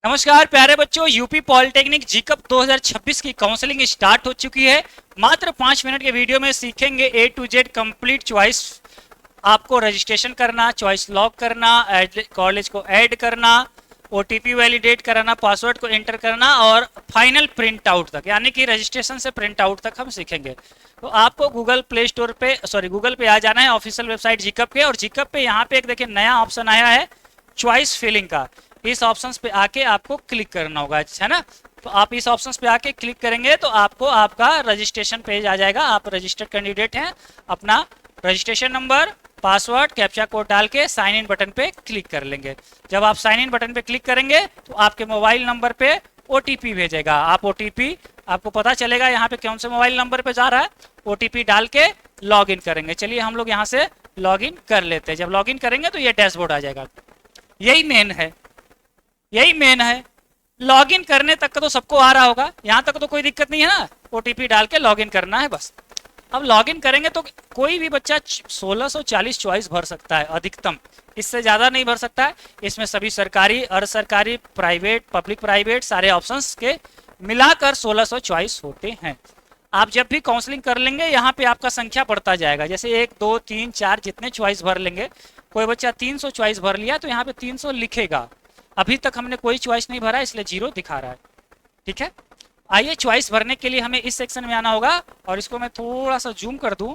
नमस्कार प्यारे बच्चों, यूपी पॉलिटेक्निक जीकअप 2026 की काउंसलिंग स्टार्ट हो चुकी है। मात्र 5 मिनट के वीडियो में सीखेंगे ए टू जेड कंप्लीट चॉइस। आपको रजिस्ट्रेशन करना, चॉइस लॉक करना, कॉलेज को ऐड करना, ओटीपी वैलिडेट कराना, पासवर्ड को एंटर करना और फाइनल प्रिंट आउट तक, यानी कि रजिस्ट्रेशन से प्रिंट आउट तक हम सीखेंगे। तो आपको गूगल प्ले स्टोर पे गूगल पे आ जाना है, ऑफिशियल वेबसाइट जीकअप के। और जीकअप पे यहाँ पे एक देखिए नया ऑप्शन आया है चॉइस फिलिंग का। इस ऑप्शंस पे आके आपको क्लिक करना होगा, है ना। तो आप इस ऑप्शंस पे आके क्लिक करेंगे तो आपको आपका रजिस्ट्रेशन पेज आ जाएगा। आप रजिस्टर्ड कैंडिडेट हैं, अपना registration number, password, captcha code डाल के साइन इन बटन पे क्लिक कर लेंगे। जब आप साइन इन बटन पे क्लिक करेंगे तो आपके मोबाइल नंबर पे ओटीपी भेजेगा। आप ओटीपी, आपको पता चलेगा यहाँ पे कौन से मोबाइल नंबर पे जा रहा है। ओटीपी डाल के लॉग इन करेंगे। चलिए हम लोग यहाँ से लॉग इन कर लेते हैं। जब लॉग इन करेंगे तो ये डैशबोर्ड आ जाएगा। यही मेन है, यही मेन है। लॉगिन करने तक का तो सबको आ रहा होगा, यहां तक तो कोई दिक्कत नहीं है ना। ओटीपी डाल के लॉगिन करना है बस। अब लॉगिन करेंगे तो कोई भी बच्चा 1640 चॉइस भर सकता है अधिकतम, इससे ज्यादा नहीं भर सकता है। इसमें सभी सरकारी, अर्ध सरकारी, प्राइवेट, पब्लिक प्राइवेट सारे ऑप्शंस के मिलाकर 1600 चॉइस होते हैं। आप जब भी काउंसलिंग कर लेंगे यहाँ पे आपका संख्या बढ़ता जाएगा। जैसे 1 2 3 4 जितने चॉइस भर लेंगे, कोई बच्चा 300 चॉइस भर लिया तो यहाँ पे 300 लिखेगा। अभी तक हमने कोई चॉइस नहीं भरा इसलिए 0 दिखा रहा है, ठीक है। आइए, चॉइस भरने के लिए हमें इस सेक्शन में आना होगा और इसको मैं थोड़ा सा जूम कर दूं।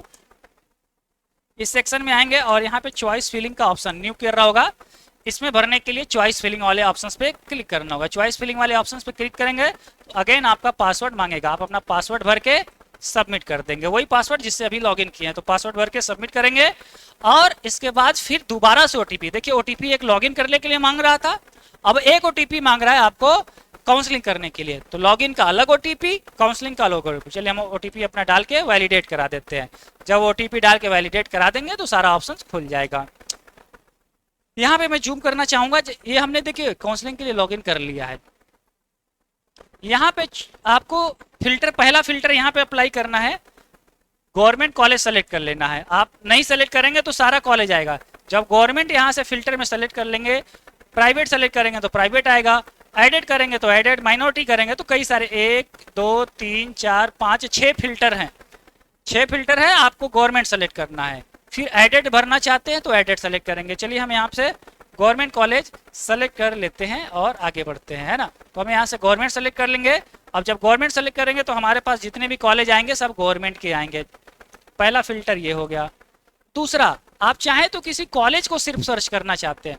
इस सेक्शन में आएंगे और यहाँ पे चॉइस फिलिंग का ऑप्शन न्यू कर रहा होगा। इसमें भरने के लिए चॉइस फिलिंग वाले ऑप्शंस पे क्लिक करना होगा। चॉइस फिलिंग वाले ऑप्शंस पे क्लिक करेंगे तो अगेन आपका पासवर्ड मांगेगा। आप अपना पासवर्ड भर के सबमिट कर देंगे, वही पासवर्ड जिससे अभी लॉगिन किए हैं। तो पासवर्ड भर के सबमिट करेंगे और इसके बाद फिर दोबारा से ओटीपी, देखिए ओटीपी एक लॉगिन करने के लिए मांग रहा था, अब एक ओटीपी मांग रहा है आपको काउंसलिंग करने के लिए। तो लॉगिन का अलग ओटीपी, काउंसलिंग का अलग ओटीपी। चलिए हम ओटीपी अपना डाल के वैलिडेट करा देते हैं। जब ओटीपी डाल के वैलिडेट करा देंगे तो सारा ऑप्शन खुल जाएगा। यहाँ पे मैं जूम करना चाहूंगा, ये हमने देखिए काउंसलिंग के लिए लॉगिन कर लिया है। यहाँ पे आपको फिल्टर, पहला फिल्टर यहाँ पे अप्लाई करना है। गवर्नमेंट कॉलेज सेलेक्ट कर लेना है। आप नहीं सेलेक्ट करेंगे तो सारा कॉलेज आएगा। जब गवर्नमेंट यहाँ से फिल्टर में सेलेक्ट कर लेंगे, प्राइवेट सेलेक्ट करेंगे तो प्राइवेट आएगा, एडेड करेंगे तो एडेड, माइनॉरिटी करेंगे तो कई सारे 1 2 3 4 5 6 फिल्टर हैं। 6 फिल्टर है, आपको गवर्नमेंट सेलेक्ट करना है। फिर एडेड भरना चाहते हैं तो एडेड सेलेक्ट करेंगे। चलिए हम यहाँ से गवर्नमेंट कॉलेज सेलेक्ट कर लेते हैं और आगे बढ़ते हैं, है ना। तो हम यहाँ से गवर्नमेंट सेलेक्ट कर लेंगे। अब जब गवर्नमेंट सेलेक्ट करेंगे तो हमारे पास जितने भी कॉलेज आएंगे सब गवर्नमेंट के आएंगे। पहला फिल्टर ये हो गया। दूसरा, आप चाहें तो किसी कॉलेज को सिर्फ सर्च करना चाहते हैं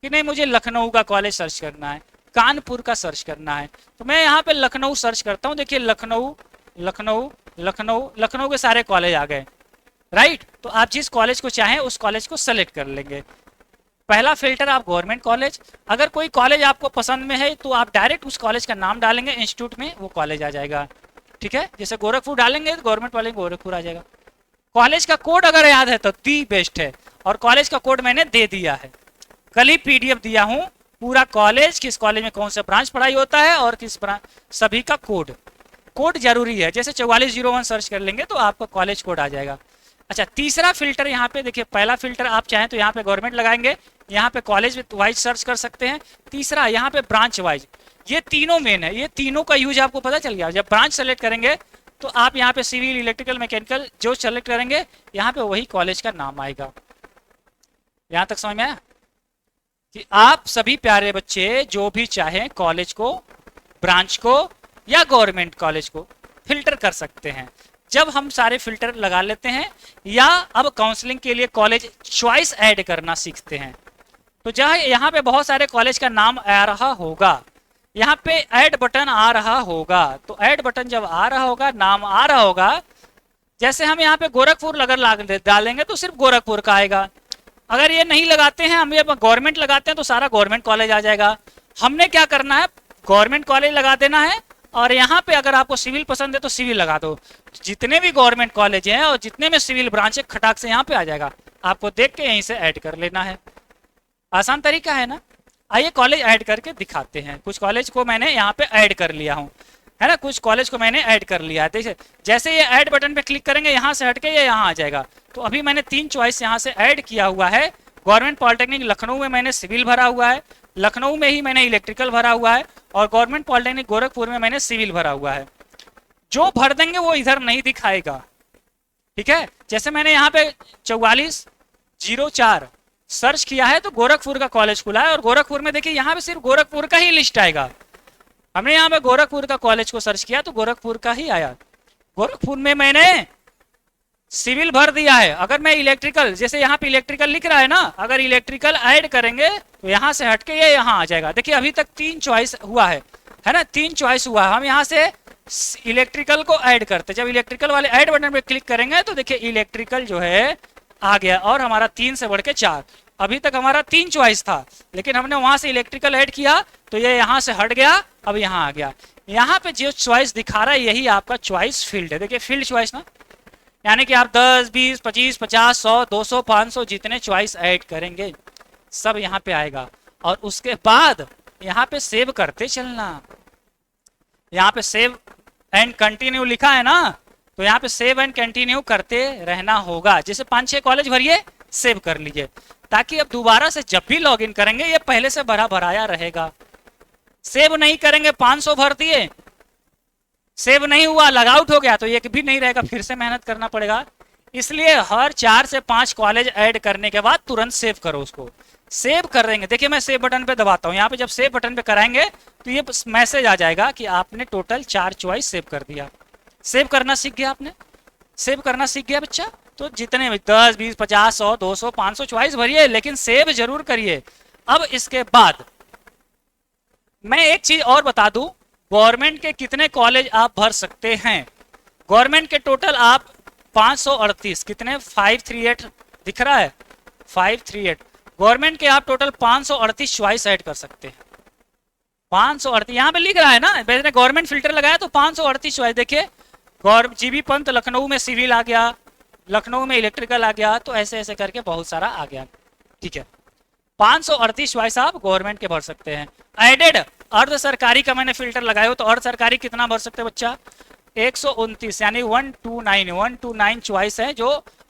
कि नहीं मुझे लखनऊ का कॉलेज सर्च करना है, कानपुर का सर्च करना है, तो मैं यहाँ पे लखनऊ सर्च करता हूँ। देखिए लखनऊ लखनऊ लखनऊ लखनऊ के सारे कॉलेज आ गए, राइट। तो आप जिस कॉलेज को चाहें उस कॉलेज को सेलेक्ट कर लेंगे। पहला फिल्टर आप गवर्नमेंट कॉलेज। अगर कोई कॉलेज आपको पसंद में है तो आप डायरेक्ट उस कॉलेज का नाम डालेंगे, इंस्टीट्यूट में वो कॉलेज आ जाएगा, ठीक है। जैसे गोरखपुर डालेंगे तो गवर्नमेंट वाले गोरखपुर आ जाएगा। कॉलेज का कोड अगर याद है तो दी बेस्ट है, और कॉलेज का कोड मैंने दे दिया है, कल ही पीडीएफ दिया हूं। पूरा कॉलेज, किस कॉलेज में कौन सा ब्रांच पढ़ाई होता है और किस ब्रांच, सभी का कोड, कोड जरूरी है। जैसे 4401 सर्च कर लेंगे तो आपका कॉलेज कोड आ जाएगा। अच्छा, तीसरा फिल्टर यहाँ पे देखिए, पहला फिल्टर आप चाहें तो यहाँ पे गवर्नमेंट लगाएंगे, यहाँ पे कॉलेज वाइज सर्च कर सकते हैं। तीसरा यहाँ पे ब्रांच वाइज। ये तीनों मेन है, ये तीनों का यूज आपको पता चल गया। जब ब्रांच सेलेक्ट करेंगे तो आप यहाँ पे सिविल, इलेक्ट्रिकल, मैकेनिकल जो सेलेक्ट करेंगे यहाँ पे वही कॉलेज का नाम आएगा। यहाँ तक समझ में आया कि आप सभी प्यारे बच्चे जो भी चाहें कॉलेज को, ब्रांच को या गवर्नमेंट कॉलेज को फिल्टर कर सकते हैं। जब हम सारे फिल्टर लगा लेते हैं या अब काउंसलिंग के लिए कॉलेज चॉइस ऐड करना सीखते हैं, तो जहाँ यहाँ पे बहुत सारे कॉलेज का नाम आ रहा होगा, यहाँ पे ऐड बटन आ रहा होगा। तो ऐड बटन जब आ रहा होगा, नाम आ रहा होगा, जैसे हम यहाँ पे गोरखपुर अगर डालेंगे तो सिर्फ गोरखपुर का आएगा। अगर ये नहीं लगाते हैं, हम ये गवर्नमेंट लगाते हैं तो सारा गवर्नमेंट कॉलेज आ जाएगा। हमने क्या करना है, गवर्नमेंट कॉलेज लगा देना है और यहाँ पे अगर आपको सिविल पसंद है तो सिविल लगा दो। जितने भी गवर्नमेंट कॉलेज हैं और जितने में सिविल ब्रांच है, खटाक से यहाँ पे आ जाएगा। आपको देख के यहीं से ऐड कर लेना है। आसान तरीका है ना। आइए कॉलेज ऐड करके दिखाते हैं। कुछ कॉलेज को मैंने यहाँ पे ऐड कर लिया हूँ, है ना। कुछ कॉलेज को मैंने ऐड कर लिया है। देखिए जैसे ये ऐड बटन पे क्लिक करेंगे, यहाँ से हटके ये यहाँ आ जाएगा। तो अभी मैंने 3 चॉइस यहाँ से ऐड किया हुआ है। गवर्नमेंट पॉलिटेक्निक लखनऊ में मैंने सिविल भरा हुआ है, लखनऊ में ही मैंने इलेक्ट्रिकल भरा हुआ है और गवर्नमेंट पॉलिटेक्निक गोरखपुर में मैंने सिविल भरा हुआ है। जो भर देंगे वो इधर नहीं दिखाएगा, ठीक है। जैसे मैंने यहाँ पे 4404 सर्च किया है तो गोरखपुर का कॉलेज खुला है और गोरखपुर में देखिए यहाँ पे सिर्फ गोरखपुर का ही लिस्ट आएगा। हमने यहाँ पे गोरखपुर का कॉलेज को सर्च किया तो गोरखपुर का ही आया। गोरखपुर में मैंने सिविल भर दिया है। अगर मैं इलेक्ट्रिकल, जैसे यहाँ पे इलेक्ट्रिकल लिख रहा है ना, अगर इलेक्ट्रिकल ऐड करेंगे तो यहाँ से हटके ये यहाँ आ जाएगा। देखिए अभी तक 3 चॉइस हुआ है ना, 3 चॉइस हुआ है। हम यहाँ से इलेक्ट्रिकल को ऐड करते, जब इलेक्ट्रिकल वाले ऐड बटन पे क्लिक करेंगे तो देखिए इलेक्ट्रिकल जो है आ गया और हमारा 3 से बढ़ के 4। अभी तक हमारा 3 चॉइस था, लेकिन हमने वहां से इलेक्ट्रिकल ऐड किया तो ये यहाँ से हट गया, अब यहाँ आ गया। यहाँ पे जो चॉइस दिखा रहा है यही आपका चॉइस फील्ड है। देखिए फील्ड चॉइस ना, यानी कि आप 10, 20, 25, 50, 100, 200, 500 जितने चॉइस ऐड करेंगे सब यहाँ पे आएगा। और उसके बाद यहाँ पे सेव करते चलना। यहाँ पे सेव एंड कंटिन्यू लिखा है ना, तो यहाँ पे सेव एंड कंटिन्यू करते रहना होगा। जैसे 5-6 कॉलेज भरिए, सेव कर लीजिए, ताकि अब दोबारा से जब भी लॉगिन करेंगे ये पहले से भरा भराया रहेगा। सेव नहीं करेंगे, 500 भर दिए, सेव नहीं हुआ, लॉगआउट हो गया तो ये भी नहीं रहेगा, फिर से मेहनत करना पड़ेगा। इसलिए हर 4 से 5 कॉलेज ऐड करने के बाद तुरंत सेव करो उसको। सेव कर देंगे, देखिए मैं सेव बटन पे दबाता हूँ, यहाँ पे जब सेव बटन पे कराएंगे तो ये मैसेज आ जाएगा कि आपने टोटल 4 चॉइस सेव कर दिया। सेव करना सीख गया आपने, सेव करना सीख गया बच्चा। तो जितने भी 10, 20, 50, 100, 200, 500 चॉइस भरिए, लेकिन सेव जरूर करिए। अब इसके बाद मैं एक चीज और बता दूं, गवर्नमेंट के कितने कॉलेज आप भर सकते हैं। गवर्नमेंट के टोटल आप 538, कितने 538 दिख रहा है, 538 गवर्नमेंट के आप टोटल 538 चॉइस ऐड कर सकते हैं। 538 यहाँ पे लिख रहा है ना, मैंने गवर्नमेंट फिल्टर लगाया तो 538 चॉइस। देखिए जीबी पंत लखनऊ में सिविल आ गया, लखनऊ में इलेक्ट्रिकल आ गया, तो ऐसे ऐसे करके बहुत सारा आ गया, ठीक है। 538 चॉइस आप गवर्नमेंट के भर सकते हैं। एडेड अर्ध सरकारी का मैंने फिल्टर लगाया हो तो अर्ध सरकारी कितना भर सकते हैं बच्चा, 129 यानी 129 चॉइस है जो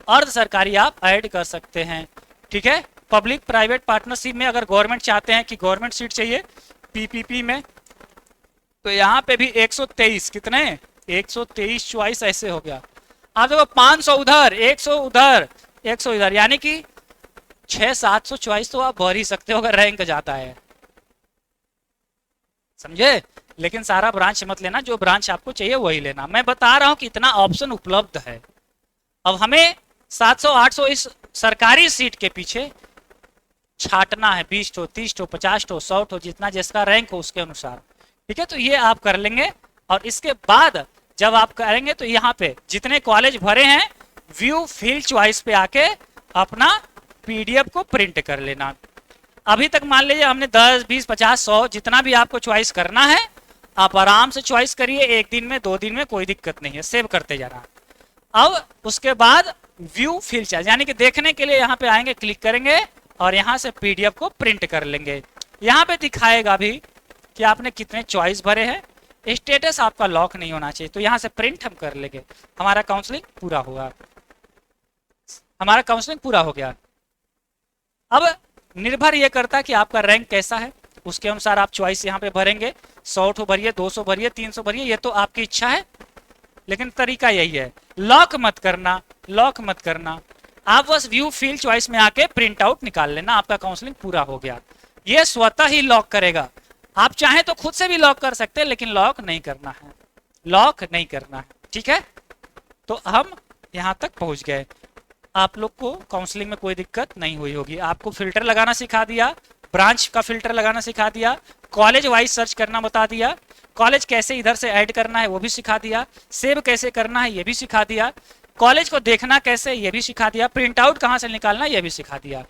अर्ध सरकारी आप ऐड कर सकते हैं, ठीक है। पब्लिक प्राइवेट पार्टनरशिप में अगर गवर्नमेंट चाहते हैं कि गवर्नमेंट सीट चाहिए पीपीपी में, तो यहाँ पे भी 123, कितने 123 चॉइस ऐसे हो गया। आप देखो 500 उधर, 100 उधर, 100 इधर, यानी कि 600-700 चॉइस तो आप भर ही सकते हो अगर रैंक जाता है, समझे। लेकिन सारा ब्रांच मत लेना, जो ब्रांच आपको चाहिए वही लेना। मैं बता रहा हूं कि इतना ऑप्शन उपलब्ध है। अब हमें 700-800 इस सरकारी सीट के पीछे छाटना है, 20 ठो, 30 ठो, 50 ठो, 100 ठो, जितना जिसका रैंक हो उसके अनुसार, ठीक है। तो ये आप कर लेंगे और इसके बाद जब आप करेंगे तो यहाँ पे जितने कॉलेज भरे हैं व्यू फील्ड चॉइस पे आके अपना पीडीएफ को प्रिंट कर लेना। अभी तक मान लीजिए हमने 10, 20, 50, 100 जितना भी आपको चॉइस करना है आप आराम से चॉइस करिए, 1 दिन में 2 दिन में कोई दिक्कत नहीं है, सेव करते जाना। अब उसके बाद व्यू फील्ड चॉइस यानी कि देखने के लिए यहाँ पे आएंगे, क्लिक करेंगे और यहाँ से पीडीएफ को प्रिंट कर लेंगे। यहाँ पे दिखाएगा भी कि आपने कितने चॉइस भरे हैं। स्टेटस आपका लॉक नहीं होना चाहिए, तो यहाँ से प्रिंट हम कर लेंगे, हमारा काउंसलिंग पूरा होगा, हमारा काउंसलिंग पूरा हो गया। अब निर्भर ये करता है कि आपका रैंक कैसा है, उसके अनुसार आप चॉइस यहाँ पे भरेंगे। 100 ठो भरिए, 200 भरिए, 300 भरिए, ये तो आपकी इच्छा है, लेकिन तरीका यही है। लॉक मत करना, लॉक मत करना, आप बस व्यू फील्ड चॉइस में आके प्रिंट आउट निकाल लेना, आपका काउंसलिंग पूरा हो गया। ये स्वतः ही लॉक करेगा। आप चाहें तो खुद से भी लॉक कर सकते हैं, लेकिन लॉक नहीं करना है, लॉक नहीं करना है, ठीक है। तो हम यहाँ तक पहुंच गए। आप लोग को काउंसलिंग में कोई दिक्कत नहीं हुई होगी। आपको फिल्टर लगाना सिखा दिया, ब्रांच का फिल्टर लगाना सिखा दिया, कॉलेज वाइज सर्च करना बता दिया, कॉलेज कैसे इधर से ऐड करना है वो भी सिखा दिया, सेव कैसे करना है ये भी सिखा दिया, कॉलेज को देखना कैसे ये भी सिखा दिया, प्रिंट आउट कहाँ से निकालना ये भी सिखा दिया।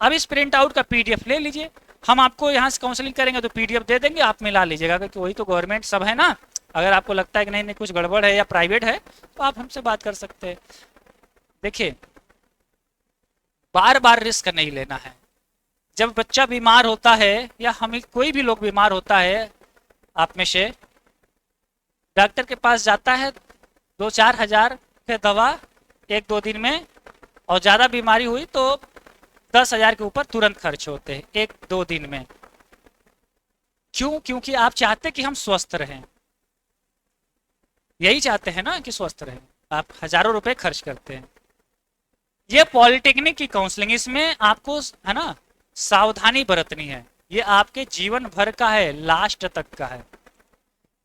अब इस प्रिंट आउट का पीडीएफ ले लीजिए, हम आपको यहाँ से काउंसलिंग करेंगे तो पीडीएफ दे देंगे, आप मिला लीजिएगा, क्योंकि वही तो गवर्नमेंट सब है ना। अगर आपको लगता है कि नहीं कुछ गड़बड़ है या प्राइवेट है तो आप हमसे बात कर सकते हैं। देखिए बार बार रिस्क नहीं लेना है। जब बच्चा बीमार होता है या हमें कोई भी लोग बीमार होता है, आप में से डॉक्टर के पास जाता है, 2-4 हज़ार के दवा 1-2 दिन में, और ज़्यादा बीमारी हुई तो 10 हज़ार के ऊपर तुरंत खर्च होते हैं 1-2 दिन में। क्यों? क्योंकि आप चाहते कि हम स्वस्थ रहें, यही चाहते हैं ना कि स्वस्थ रहें। आप हजारों रुपए खर्च करते हैं। ये पॉलिटेक्निक की काउंसलिंग, इसमें आपको है ना सावधानी बरतनी है। ये आपके जीवन भर का है, लास्ट तक का है,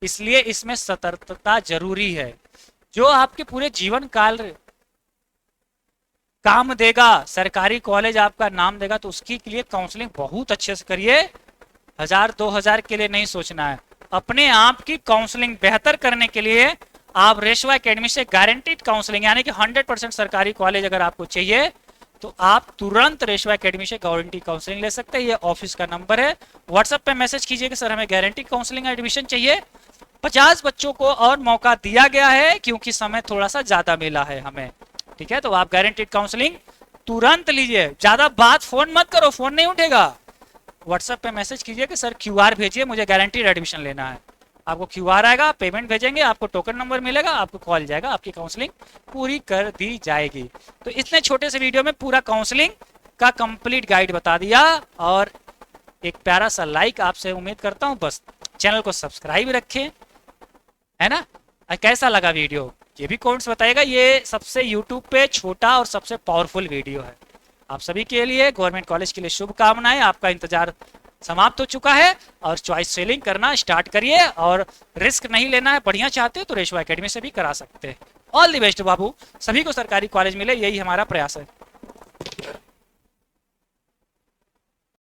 इसलिए इसमें सतर्कता जरूरी है। जो आपके पूरे जीवन काल काम देगा, सरकारी कॉलेज आपका नाम देगा, तो उसके लिए काउंसलिंग बहुत अच्छे से करिए। 1000-2000 के लिए नहीं सोचना है। अपने आप की काउंसलिंग बेहतर करने के लिए आप रेशवा एकेडमी से गारंटीड काउंसलिंग, यानी कि 100% सरकारी कॉलेज अगर आपको चाहिए तो आप तुरंत रेशवा एकेडमी से गारंटी काउंसलिंग ले सकते हैं। ये ऑफिस का नंबर है, व्हाट्सएप पे मैसेज कीजिए कि सर हमें गारंटी काउंसलिंग एडमिशन चाहिए। 50 बच्चों को और मौका दिया गया है क्योंकि समय थोड़ा सा ज्यादा मिला है हमें, ठीक है। तो आप गारंटीड काउंसलिंग तुरंत लीजिए। ज्यादा बात फोन मत करो, फोन नहीं उठेगा। व्हाट्सएप पे मैसेज कीजिए कि सर क्यूआर भेजिए, मुझे गारंटीड एडमिशन लेना है। आपको क्यूआर आएगा, पेमेंट भेजेंगे, आपको टोकन नंबर मिलेगा, आपको कॉल जाएगा, आपकी काउंसलिंग पूरी कर दी जाएगी। तो इतने छोटे से वीडियो में पूरा काउंसलिंग का कंप्लीट गाइड बता दिया, और एक प्यारा सा लाइक आपसे उम्मीद करता हूं। बस चैनल को सब्सक्राइब रखें, है ना। कैसा लगा वीडियो ये भी कमेंट्स बताइएगा। ये सबसे यूट्यूब पे छोटा और सबसे पावरफुल वीडियो है। आप सभी के लिए, गवर्नमेंट कॉलेज के लिए शुभकामनाएं। आपका इंतजार समाप्त हो चुका है और चॉइस सेलिंग करना स्टार्ट करिए। और रिस्क नहीं लेना है, बढ़िया चाहते हो तो रेशवा एकेडमी से भी करा सकते हैं। ऑल द बेस्ट बाबू, सभी को सरकारी कॉलेज मिले, यही हमारा प्रयास है।